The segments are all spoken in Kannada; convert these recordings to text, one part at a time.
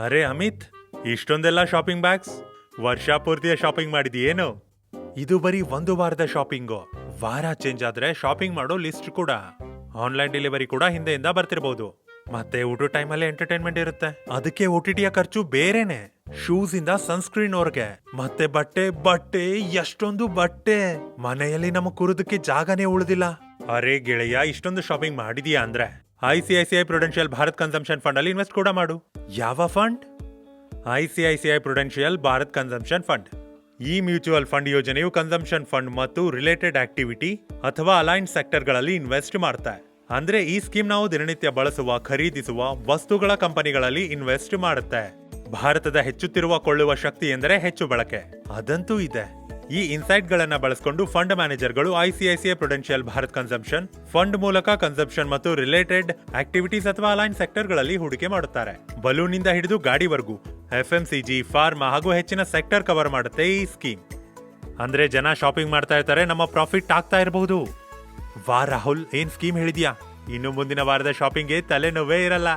ಅರೆ ಅಮಿತ್, ಇಷ್ಟೊಂದೆಲ್ಲ ಶಾಪಿಂಗ್ ಬ್ಯಾಗ್ಸ್ ವರ್ಷ ಪೂರ್ತಿಯ ಶಾಪಿಂಗ್ ಮಾಡಿದೀಯೇನು? ಇದು ಬರೀ ಒಂದು ವಾರದ ಶಾಪಿಂಗು. ವಾರ ಚೇಂಜ್ ಆದ್ರೆ ಶಾಪಿಂಗ್ ಮಾಡೋ ಲಿಸ್ಟ್ ಕೂಡ. ಆನ್ಲೈನ್ ಡೆಲಿವರಿ ಕೂಡ ಹಿಂದೆಯಿಂದ ಬರ್ತಿರ್ಬೋದು. ಮತ್ತೆ ಊಟದ ಟೈಮಲ್ಲಿ ಎಂಟರ್ಟೈನ್ಮೆಂಟ್ ಇರುತ್ತೆ. ಅದಕ್ಕೆ OTTಯ ಖರ್ಚು ಬೇರೆನೆ. ಶೂಸ್ ಇಂದ ಸನ್ಸ್ಕ್ರೀನ್ ವರ್ಗೆ ಮತ್ತೆ ಬಟ್ಟೆ ಬಟ್ಟೆ ಎಷ್ಟೊಂದು ಬಟ್ಟೆ. ಮನೆಯಲ್ಲಿ ನಮ್ಮ ಕುರುದಕ್ಕೆ ಜಾಗನೇ ಉಳಿದಿಲ್ಲ. ಅರೆ ಗೆಳೆಯ, ಇಷ್ಟೊಂದು ಶಾಪಿಂಗ್ ಮಾಡಿದೀಯಾ ಅಂದ್ರೆ ICICI Prudential Bharat consumption fund ಅಲ್ಲಿ ಇನ್ವೆಸ್ಟ್ ಕೂಡ ಮಾಡು. ಯಾವ fund? ICICI Prudential Bharat consumption fund. ಈ ಮ್ಯೂಚುವಲ್ ಫಂಡ್ ಯೋಜನೆಯು ಕನ್ಸಂಪ್ಷನ್ ಫಂಡ್ ಮತ್ತು ರಿಲೇಟೆಡ್ ಆಕ್ಟಿವಿಟಿ ಅಥವಾ ಅಲೈನ್ಡ್ ಸೆಕ್ಟರ್ಗಳಲ್ಲಿ ಇನ್ವೆಸ್ಟ್ ಮಾಡ್ತಾ. ಅಂದ್ರೆ ಈ ಸ್ಕೀಮ್ ನಾವು ದಿನನಿತ್ಯ ಬಳಸುವ, ಖರೀದಿಸುವ ವಸ್ತುಗಳ ಕಂಪನಿಗಳಲ್ಲಿ ಇನ್ವೆಸ್ಟ್ ಮಾಡುತ್ತೆ. ಭಾರತದ ಹೆಚ್ಚುತ್ತಿರುವ ಕೊಳ್ಳುವ ಶಕ್ತಿ ಎಂದರೆ ಹೆಚ್ಚು ಬಳಕೆ, ಅದಂತೂ ಇದೆ. ಈ ಇನ್ಸೈಟ್ ಗಳನ್ನ ಬಳಸಿಕೊಂಡು ಫಂಡ್ ಮ್ಯಾನೇಜರ್ಗಳು ICICI Prudential Bharat consumption fund ಮೂಲಕ ಕನ್ಸಂಪ್ಷನ್ ಮತ್ತು ರಿಲೇಟೆಡ್ ಆಕ್ಟಿವಿಟೀಸ್ ಅಥವಾ ಅಲೈನ್ ಸೆಕ್ಟರ್ ಗಳಲ್ಲಿ ಹೂಡಿಕೆ ಮಾಡುತ್ತಾರೆ. ಬಲೂನ್ ಇಂದ ಹಿಡಿದು ಗಾಡಿವರೆಗೂ FMCG, ಫಾರ್ಮಾ ಹಾಗೂ ಹೆಚ್ಚಿನ ಸೆಕ್ಟರ್ ಕವರ್ ಮಾಡುತ್ತೆ ಈ ಸ್ಕೀಮ್. ಅಂದ್ರೆ ಜನ ಶಾಪಿಂಗ್ ಮಾಡ್ತಾ ಇರ್ತಾರೆ, ನಮ್ಮ ಪ್ರಾಫಿಟ್ ಆಗ್ತಾ ಇರಬಹುದು. ವಾ ರಾಹುಲ್, ಏನ್ ಸ್ಕೀಮ್ ಹೇಳಿದ್ಯಾ? ಇನ್ನು ಮುಂದಿನ ವಾರದ ಶಾಪಿಂಗ್ಗೆ ತಲೆನೋವೇ ಇರಲ್ಲ.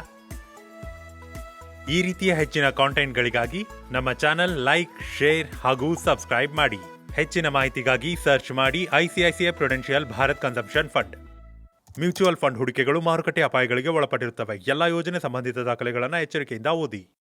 ಈ ರೀತಿಯ ಹೆಚ್ಚಿನ ಕಾಂಟೆಂಟ್ಗಳಿಗಾಗಿ ನಮ್ಮ ಚಾನೆಲ್ ಲೈಕ್, ಶೇರ್ ಹಾಗೂ ಸಬ್ಸ್ಕ್ರೈಬ್ ಮಾಡಿ. ಹೆಚ್ಚಿನ ಮಾಹಿತಿಗಾಗಿ ಸರ್ಚ್ ಮಾಡಿ ICICI Prudential Bharat consumption fund. Mutual fund ಹೂಡಿಕೆಗಳು ಮಾರುಕಟ್ಟೆ ಅಪಾಯಗಳಿಗೆ ಒಳಪಟ್ಟಿರುತ್ತವೆ. ಎಲ್ಲಾ ಯೋಜನೆ ಸಂಬಂಧಿತ ದಾಖಲೆಗಳನ್ನು ಎಚ್ಚರಿಕೆಯಿಂದ ಓದಿ.